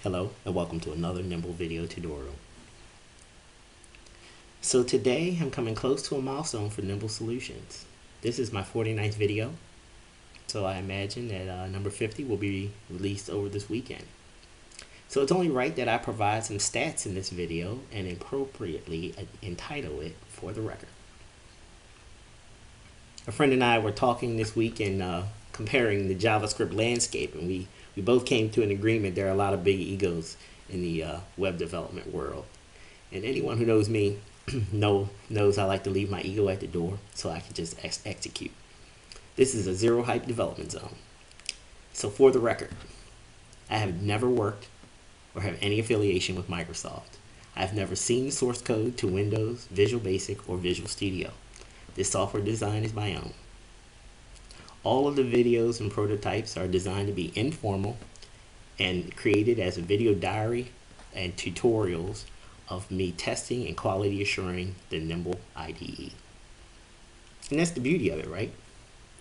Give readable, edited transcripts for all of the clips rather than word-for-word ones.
Hello and welcome to another Nimble video tutorial. So today I'm coming close to a milestone for Nimble Solutions. This is my 49th video, so I imagine that number 50 will be released over this weekend. So it's only right that I provide some stats in this video and appropriately entitle it For the Record. A friend and I were talking this week and comparing the JavaScript landscape, and we both came to an agreement there are a lot of big egos in the web development world. And anyone who knows me knows I like to leave my ego at the door so I can just execute. This is a zero hype development zone. So for the record, I have never worked or have any affiliation with Microsoft. I've never seen source code to Windows, Visual Basic, or Visual Studio. This software design is my own. All of the videos and prototypes are designed to be informal and created as a video diary and tutorials of me testing and quality assuring the Nimble IDE. And that's the beauty of it, right?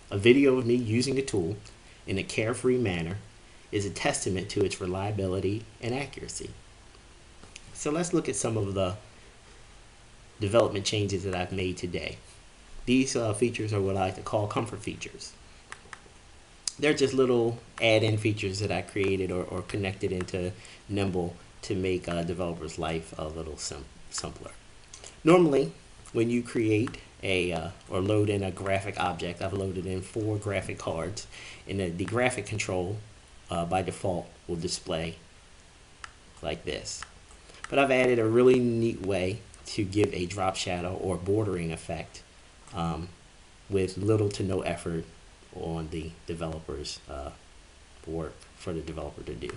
A video of me using the tool in a carefree manner is a testament to its reliability and accuracy. So let's look at some of the development changes that I've made today. These features are what I like to call comfort features. They're just little add-in features that I created or connected into Nimble to make developers' life a little simpler. Normally, when you create or load in a graphic object, I've loaded in 4 graphic cards, and the graphic control by default will display like this. But I've added a really neat way to give a drop shadow or bordering effect with little to no effort on the developer's work for the developer to do.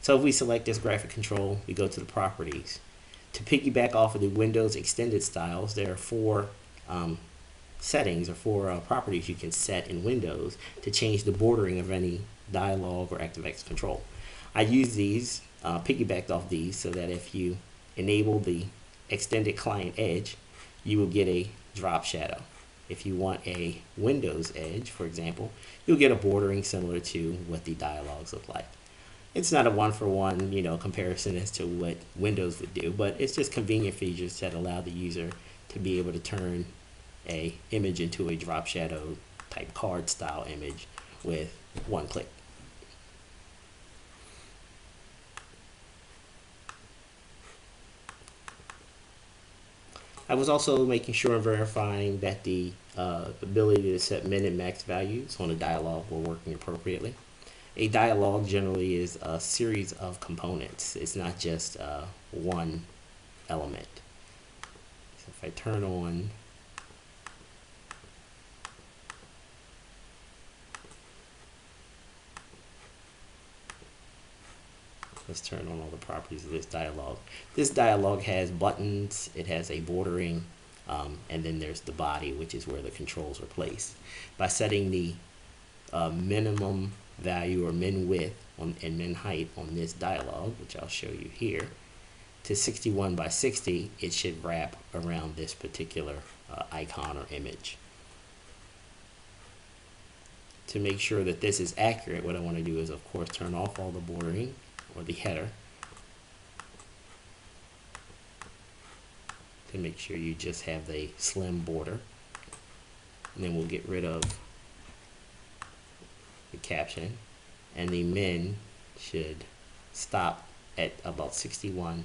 So if we select this graphic control, we go to the properties. To piggyback off of the Windows extended styles, there are 4 settings or 4 properties you can set in Windows to change the bordering of any Dialog or ActiveX control. I use these, piggybacked off these, so that if you enable the extended client edge, you will get a drop shadow. If you want a Windows edge, for example, you'll get a bordering similar to what the dialogues look like. It's not a one-for-one, comparison as to what Windows would do, but it's just convenient features that allow the user to be able to turn a image into a drop shadow type card style image with one click. I was also making sure and verifying that the ability to set min and max values on a dialog were working appropriately. A dialog generally is a series of components. It's not just one element. So if I turn on let's turn on all the properties of this dialog. This dialog has buttons, it has a bordering, and then there's the body, which is where the controls are placed. By setting the minimum value or min width and min height on this dialog, which I'll show you here, to 61 by 60, it should wrap around this particular icon or image. To make sure that this is accurate, what I want to do is, of course, turn off all the bordering or the header to make sure you just have the slim border, and then we'll get rid of the caption, and the min should stop at about 61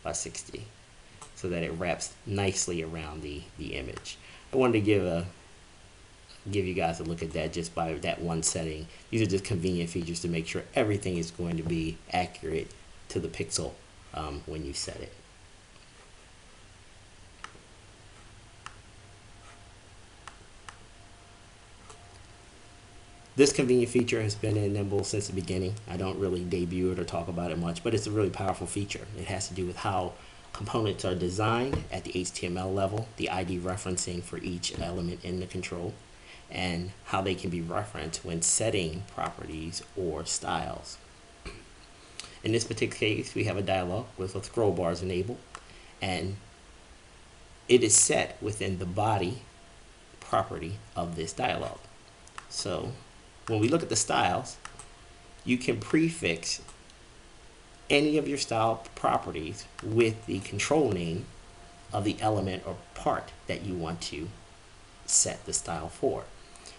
by 60 so that it wraps nicely around the image. I wanted to give you guys a look at that just by that one setting. These are just convenient features to make sure everything is going to be accurate to the pixel when you set it. This convenient feature has been in Nimble since the beginning. I don't really debut it or talk about it much, but it's a really powerful feature. It has to do with how components are designed at the HTML level, the ID referencing for each element in the control, and how they can be referenced when setting properties or styles. In this particular case, we have a dialog with scroll bars enabled, and it is set within the body property of this dialog. So when we look at the styles, you can prefix any of your style properties with the control name of the element or part that you want to set the style for.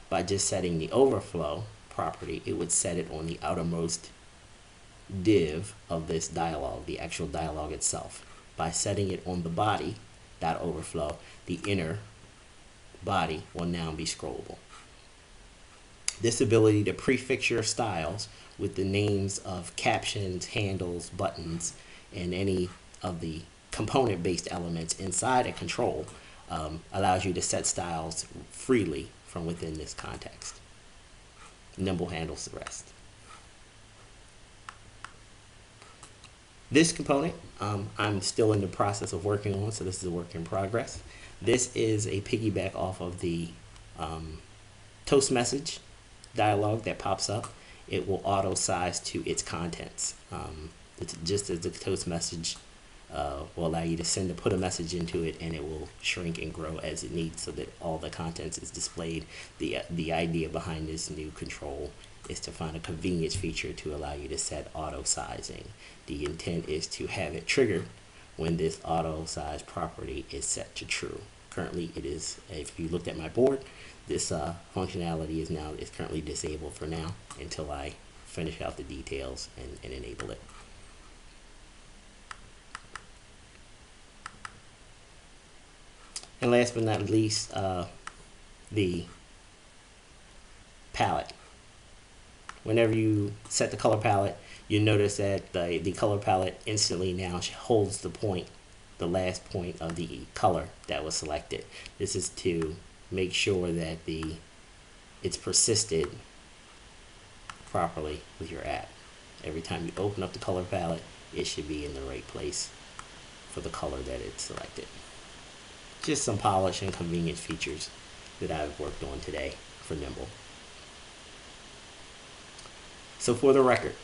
By just setting the overflow property, it would set it on the outermost div of this dialog, the actual dialog itself. By setting it on the body, that overflow, the inner body will now be scrollable. This ability to prefix your styles with the names of captions, handles, buttons, and any of the component-based elements inside a control allows you to set styles freely from within this context. Nimble handles the rest. This component I'm still in the process of working on, so this is a work in progress. This is a piggyback off of the toast message dialog that pops up. It will auto size to its contents. It's just as the toast message will allow you to put a message into it, and it will shrink and grow as it needs so that all the contents is displayed. The idea behind this new control is to find a convenience feature to allow you to set auto sizing. The intent is to have it triggered when this auto size property is set to true. Currently it is, if you looked at my board, this functionality is currently disabled for now until I finish out the details and enable it. And last but not least, the palette. Whenever you set the color palette, you notice that the color palette instantly now holds the last point of the color that was selected. This is to make sure that it's persisted properly with your app. Every time you open up the color palette, it should be in the right place for the color that it's selected. Just some polish and convenience features that I've worked on today for Nimble. So for the record,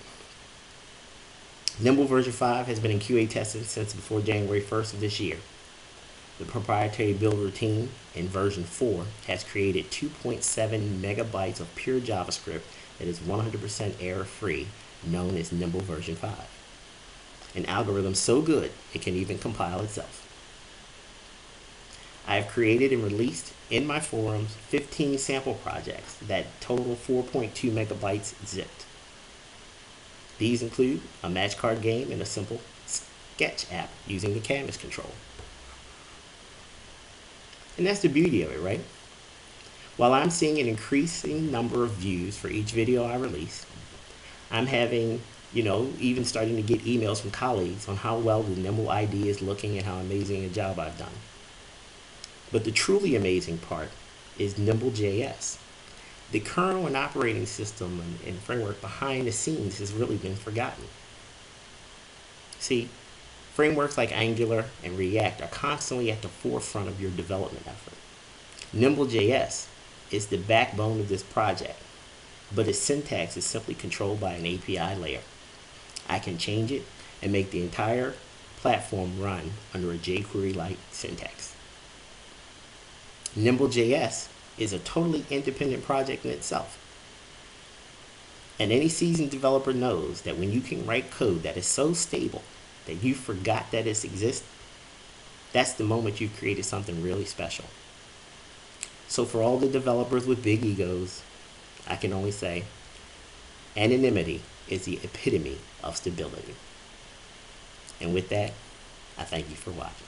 Nimble version 5 has been in QA testing since before January 1st of this year. The proprietary build routine in version 4 has created 2.7 megabytes of pure JavaScript that is 100% error-free, known as Nimble version 5. An algorithm so good it can even compile itself. I have created and released in my forums 15 sample projects that total 4.2 megabytes zipped. These include a match card game and a simple sketch app using the canvas control. And that's the beauty of it, right? While I'm seeing an increasing number of views for each video I release, I'm having, even starting to get emails from colleagues on how well the Nimble IDE is looking and how amazing a job I've done. But the truly amazing part is NimbleJS. The kernel and operating system and framework behind the scenes has really been forgotten. See, frameworks like Angular and React are constantly at the forefront of your development effort. NimbleJS is the backbone of this project, but its syntax is simply controlled by an API layer. I can change it and make the entire platform run under a jQuery-like syntax. NimbleJS is a totally independent project in itself. And any seasoned developer knows that when you can write code that is so stable that you forgot that it exists, that's the moment you've created something really special. So for all the developers with big egos, I can only say, anonymity is the epitome of stability. And with that, I thank you for watching.